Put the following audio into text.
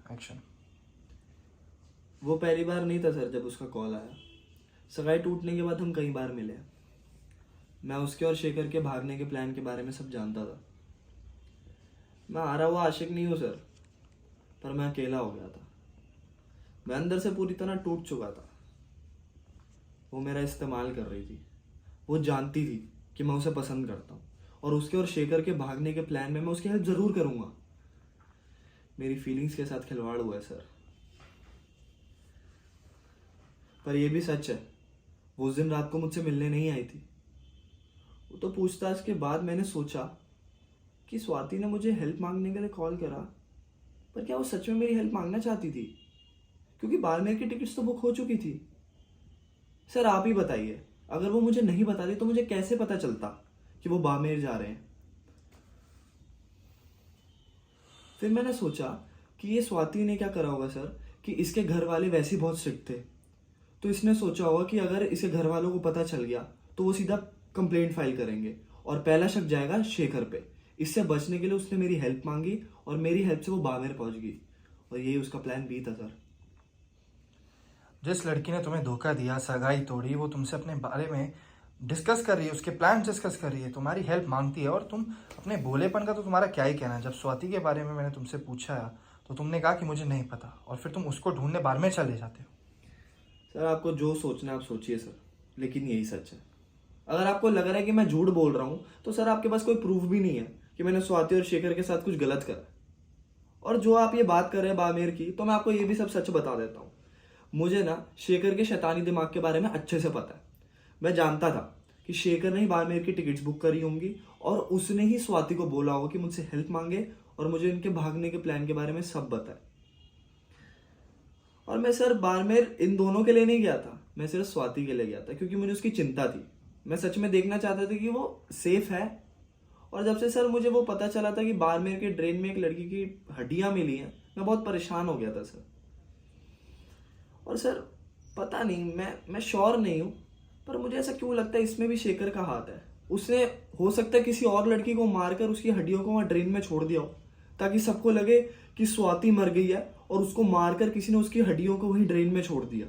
Action. वो पहली बार नहीं था सर जब उसका कॉल आया। सगाई टूटने के बाद हम कई बार मिले। मैं उसके और शेखर के भागने के प्लान के बारे में सब जानता था। मैं हारा हुआ आशिक नहीं हूँ सर, पर मैं अकेला हो गया था। मैं अंदर से पूरी तरह टूट चुका था। वो मेरा इस्तेमाल कर रही थी। वो जानती थी कि मैं उसे पसंद करता हूँ और उसके और शेखर के भागने के प्लान में मैं उसकी हेल्प ज़रूर करूँगा। मेरी फीलिंग्स के साथ खिलवाड़ हुआ है सर। पर यह भी सच है, वो उस दिन रात को मुझसे मिलने नहीं आई थी। वो तो पूछताछ के बाद मैंने सोचा कि स्वाति ने मुझे हेल्प मांगने के लिए कॉल करा, पर क्या वो सच में मेरी हेल्प मांगना चाहती थी? क्योंकि बाड़मेर की टिकट्स तो बुक हो चुकी थी। सर आप ही बताइए, अगर वो मुझे नहीं बताती तो मुझे कैसे पता चलता कि वो बाड़मेर जा रहे हैं? फिर मैंने सोचा कि ये स्वाति ने क्या करा होगा सर, कि इसके घर वाले वैसे ही बहुत स्ट्रिक्ट थे, तो इसने सोचा होगा कि अगर इसे घर वालों को पता चल गया तो वो सीधा कंप्लेंट फाइल करेंगे और पहला शक जाएगा शेखर पे। इससे बचने के लिए उसने मेरी हेल्प मांगी और मेरी हेल्प से वो बाड़मेर पहुंच गई, और यही उसका प्लान बी था सर। जिस लड़की ने तुम्हें धोखा दिया, सगाई तोड़ी, वो तुमसे अपने बारे में डिस्कस कर रही है, उसके प्लान डिस्कस कर रही है, तुम्हारी हेल्प मांगती है, और तुम अपने भोलेपन का तो तुम्हारा क्या ही कहना है। जब स्वाति के बारे में मैंने तुमसे पूछा तो तुमने कहा कि मुझे नहीं पता, और फिर तुम उसको ढूंढने बाड़मेर चले जाते हो। सर आपको जो सोचना है आप सोचिए सर, लेकिन यही सच है। अगर आपको लग रहा है कि मैं झूठ बोल रहा हूँ तो सर आपके पास कोई प्रूफ भी नहीं है कि मैंने स्वाति और शेखर के साथ कुछ गलत करा। और जो आप ये बात कर रहे हैं बाड़मेर की, तो मैं आपको ये भी सब सच बता देता हूँ। मुझे ना शेखर के शैतानी दिमाग के बारे में अच्छे से पता है। मैं जानता था कि शेखर ने ही बाड़मेर की टिकट्स बुक करी होंगी और उसने ही स्वाति को बोला होगा कि मुझसे हेल्प मांगे और मुझे इनके भागने के प्लान के बारे में सब बताए। और मैं सर बाड़मेर इन दोनों के लिए नहीं गया था, मैं सिर्फ स्वाति के लिए गया था, क्योंकि मुझे उसकी चिंता थी। मैं सच में देखना चाहता था कि वो सेफ है। और जब से सर मुझे वो पता चला था कि बाड़मेर के ड्रेन में एक लड़की की हड्डियां मिली हैं, मैं बहुत परेशान हो गया था सर। और सर पता नहीं, मैं श्योर नहीं हूँ, पर मुझे ऐसा क्यों लगता है इसमें भी शेखर का हाथ है। उसने हो सकता है किसी और लड़की को मारकर उसकी हड्डियों को वहाँ ड्रेन में छोड़ दिया हो, ताकि सबको लगे कि स्वाति मर गई है और उसको मारकर किसी ने उसकी हड्डियों को वहीं ड्रेन में छोड़ दिया।